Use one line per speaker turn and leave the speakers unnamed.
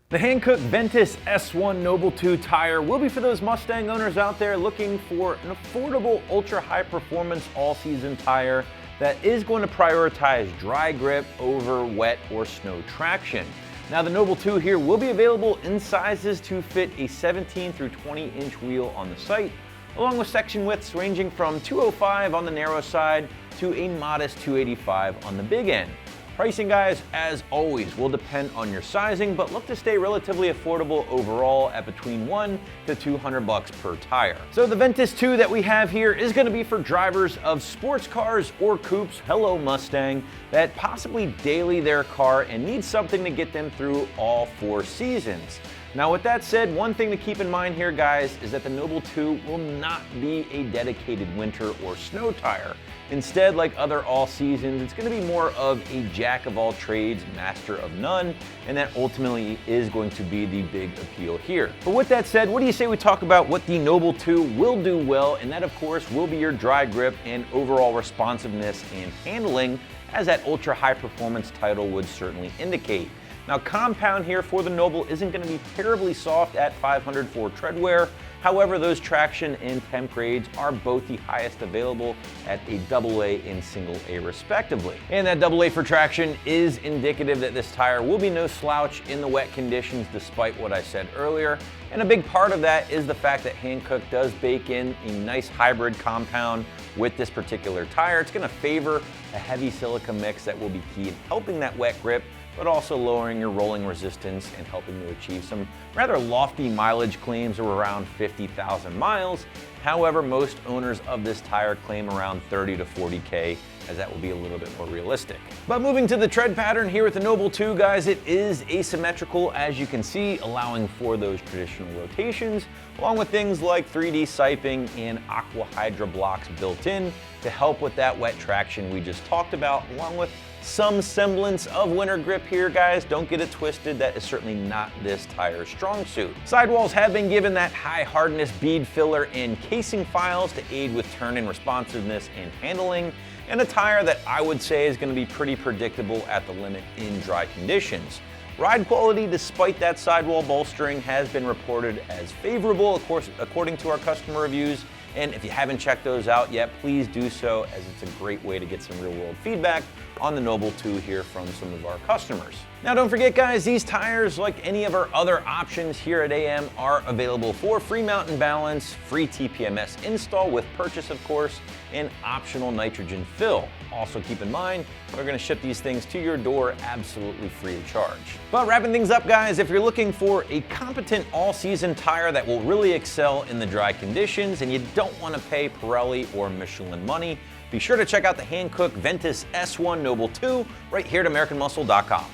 The Hankook Ventus S1 Noble 2 tire will be for those Mustang owners out there looking for an affordable, ultra-high performance all-season tire that is going to prioritize dry grip over wet or snow traction. Now the Noble 2 here will be available in sizes to fit a 17 through 20 inch wheel on the site, along with section widths ranging from 205 on the narrow side to a modest 285 on the big end. Pricing, guys, as always, will depend on your sizing, but look to stay relatively affordable overall at between $100 to $200 per tire. So the Ventus 2 that we have here is going to be for drivers of sports cars or coupes, hello Mustang, that possibly daily their car and need something to get them through all 4 seasons. Now with that said, one thing to keep in mind here, guys, is that the Noble 2 will not be a dedicated winter or snow tire. Instead, like other all seasons, it's going to be more of a jack of all trades, master of none, and that ultimately is going to be the big appeal here. But with that said, what do you say we talk about what the Noble 2 will do well, and that of course will be your dry grip and overall responsiveness and handling, as that ultra high performance title would certainly indicate. Now compound here for the Noble isn't going to be terribly soft at 500 for tread wear. However, those traction and temp grades are both the highest available at a AA and single A respectively. And that AA for traction is indicative that this tire will be no slouch in the wet conditions despite what I said earlier. And a big part of that is the fact that Hankook does bake in a nice hybrid compound with this particular tire. It's going to favor a heavy silica mix that will be key in helping that wet grip, but also lowering your rolling resistance and helping to achieve some rather lofty mileage claims of around 50,000 miles. However, most owners of this tire claim around 30 to 40K, as that will be a little bit more realistic. But moving to the tread pattern here with the Noble 2, guys, it is asymmetrical, as you can see, allowing for those traditional rotations, along with things like 3D siping and aqua hydra blocks built in to help with that wet traction we just talked about, along with some semblance of winter grip here, guys. Don't get it twisted, that is certainly not this tire's strong suit. Sidewalls have been given that high hardness bead filler and casing files to aid with turn-in responsiveness and handling, and a tire that I would say is going to be pretty predictable at the limit in dry conditions. Ride quality, despite that sidewall bolstering, has been reported as favorable, of course, according to our customer reviews. And if you haven't checked those out yet, please do so, as it's a great way to get some real-world feedback on the Noble 2 here from some of our customers. Now don't forget, guys, these tires, like any of our other options here at AM, are available for free mount and balance, free TPMS install with purchase, of course, and optional nitrogen fill. Also keep in mind, we're going to ship these things to your door absolutely free of charge. But wrapping things up, guys, if you're looking for a competent all-season tire that will really excel in the dry conditions and you don't want to pay Pirelli or Michelin money, be sure to check out the Hankook Ventus S1 Noble 2 right here at AmericanMuscle.com.